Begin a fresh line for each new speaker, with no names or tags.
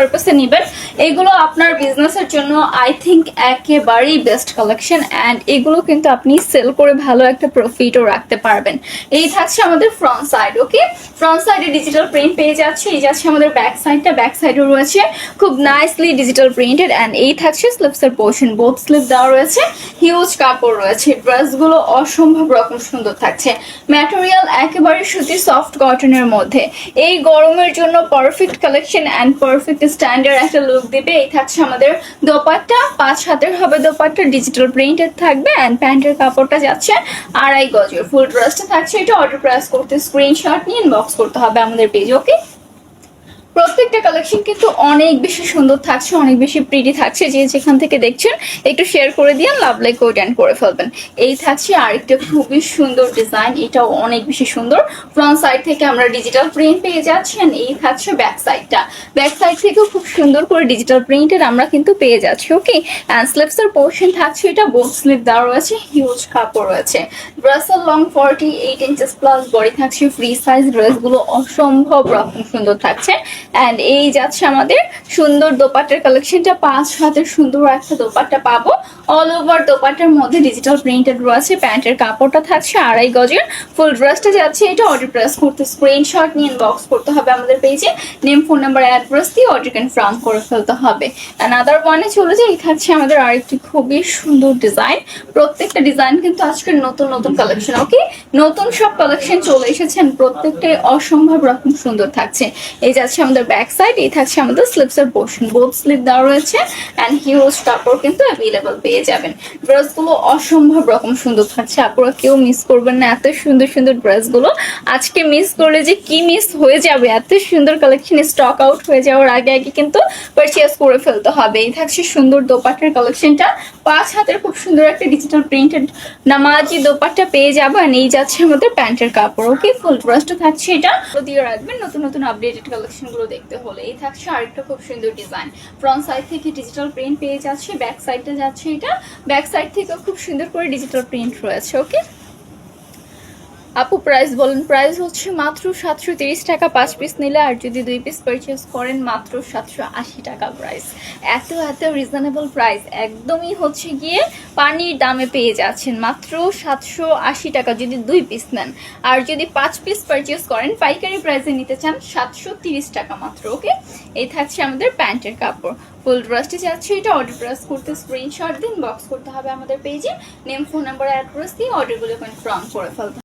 পারপাসে নেবেন। এগুলো আপনার বিজনেসের জন্য আই থিঙ্ক একেবারেই বেস্ট কালেকশন, অ্যান্ড এগুলো কিন্তু আপনি সেল করে ভালো একটা প্রফিটও রাখতে পারবেন। এই থাকছে আমাদের ফ্রন্ট সাইড। ওকে, ফ্রন্ট সাইডে ডিজিটাল প্রিন্ট পেয়ে যাচ্ছে। এই যাচ্ছে আমাদের ব্যাক সাইডটা, ব্যাক সাইডও রয়েছে খুব নাইসলি ডিজিটাল প্রিন্টেড, অ্যান্ড এই থাকছে স্লিভসের পোর্শন, বোথ স্লিভ দেওয়া রয়েছে, হিউজ কাপড় রয়েছে। ড্রেসগুলো অসম্ভব রকম সুন্দর থাকছে। ম্যাটেরিয়াল একেবারে সুতি সফট কটনের মধ্যে। এই গরমের জন্য perfect collection and perfect standard একটা লুক দিবে। এই থাকছে আমাদের দোপাট্টা, 5 হাতের হবে দোপাট্টা, ডিজিটাল প্রিন্টেড থাকবে, অ্যান্ড প্যান্টের কাপড়টা যাচ্ছে 2.5 গজের। ফুল ড্রেসটা থাকছে এটা। অর্ডার প্রেস করতে স্ক্রিনশট নিয়ে ইনবক্স করতে হবে আমাদের পেজ। ওকে, প্রত্যেকটা কালেকশন কিন্তু অনেক বেশি সুন্দর থাকছে, অনেক বেশি প্রিটি থাকছে। যে যেখান থেকে দেখছেন একটু শেয়ার করে দিয়ে লাভ লাইক কোটেন করে ফেলবেন। এই থাকছে আরেকটা খুবই সুন্দর ডিজাইন, এটাও অনেক বেশি সুন্দর। ফ্রন্ট সাইড থেকে আমরা ডিজিটাল প্রিন্ট পেয়ে যাচ্ছেন। এই থাকছে ব্যাক সাইডটা, ব্যাক সাইড থেকেও খুব সুন্দর করে ডিজিটাল প্রিন্টের আমরা কিন্তু পেয়ে যাচ্ছি। ওকে, অ্যান্ড স্লিভসের পোর্শন থাকছে এটা, বোথ স্লিভ দেওয়া রয়েছে, হিউজ কাপড় রয়েছে। ড্রেসের লং 48 ইঞ্চেস প্লাস, বডি থাকছে ফ্রি সাইজ। ড্রেসগুলো অসম্ভব রকম সুন্দর থাকছে। অ্যান্ড এই যাচ্ছে আমাদের সুন্দর দোপাট্টার কালেকশনটা। 5 হাতের সুন্দর একটা দোপাট্টা পাবো, অল ওভার দোপাট্টার মধ্যে ডিজিটাল প্রিন্টেড রয়েছে। প্যান্টের কাপড়টা থাকছে 2.5 গজের। ফুল ড্রেসটা যাচ্ছে এটা। অর্ডার প্রেস করতে স্ক্রিনশট নিয়ে ইনবক্স করতে হবে আমাদের পেজে। নেম, ফোন নাম্বার, অ্যাড্রেস দিয়ে অর্ডার কনফার্ম করে ফেলতে হবে। অ্যানাদার ওয়ানে চলে যাই। এই থাকছে আমাদের আরেকটি খুবই সুন্দর ডিজাইন। প্রত্যেকটা ডিজাইন কিন্তু আজকের নতুন নতুন কালেকশন। ওকে, নতুন সব কালেকশন চলে এসেছেন, প্রত্যেকটাই অসম্ভব রকম সুন্দর থাকছে। এই যাচ্ছে আমাদের ব্যাক সাইড, এই থাকছে আমাদের স্লিভসের পোর্শন, বোথ স্লিভ দেওয়া রয়েছে, অ্যান্ড হিউজ কাপড় কিন্তু অ্যাভেলেবল পেয়ে যাবেন। ড্রেসগুলো অসম্ভব রকম সুন্দর থাকছে, আপনারা কেউ মিস করবেন না। এত সুন্দর সুন্দর ড্রেসগুলো আজকে মিস করলে যে কি মিস হয়ে যাবে। এত সুন্দর কালেকশন স্টক আউট হয়ে যাওয়ার আগে আগে কিন্তু পারচেস করে ফেলতে হবে। এই থাকছে সুন্দর দোপাট্টার কালেকশনটা। 5 হাতের খুব সুন্দর একটা ডিজিটাল প্রিন্টেড নামাজি দোপাট্টা পেয়ে যাবেন। এই যাচ্ছে আমাদের প্যান্টের কাপড়। ওকে, ফুল ড্রেসটা থাকছে এটা। দিয়ে রাখবেন নতুন নতুন আপডেটেড কালেকশন গুলো দেখতে হলে। এই থাকছে আরেকটা খুব সুন্দর ডিজাইন। ফ্রন্ট সাইড থেকে ডিজিটাল প্রিন্ট পেয়ে যাচ্ছে, ব্যাক সাইডটা যাচ্ছে এটা। ব্যাক সাইড থেকেও খুব সুন্দর করে ডিজিটাল প্রিন্ট রয়েছে। ওকে আপু, প্রাইস বলেন। প্রাইস হচ্ছে মাত্র 730 টাকা 5 পিস নিলে, আর যদি 2 পিস পারচেস করেন মাত্র 780 টাকা প্রাইস। এত এত রিজনেবল প্রাইস, একদমই হচ্ছে গিয়ে পানির দামে পেয়ে যাচ্ছেন। মাত্র 780 টাকা যদি 2 পিস নেন, আর যদি 5 পিস পারচেস করেন পাইকারি প্রাইসে নিতে চান 730 টাকা মাত্র। ওকে, এই থাকছে আমাদের প্যান্টের কাপড়। ফুল ড্রেসটি যাচ্ছে এটা। অর্ডার প্রেস করতে স্ক্রিনশট দিন, বক্স করতে হবে আমাদের পেজে। নেম, ফোন নাম্বার, অ্যাড্রেস দিয়ে অর্ডারগুলো কনফার্ম করে ফেলতে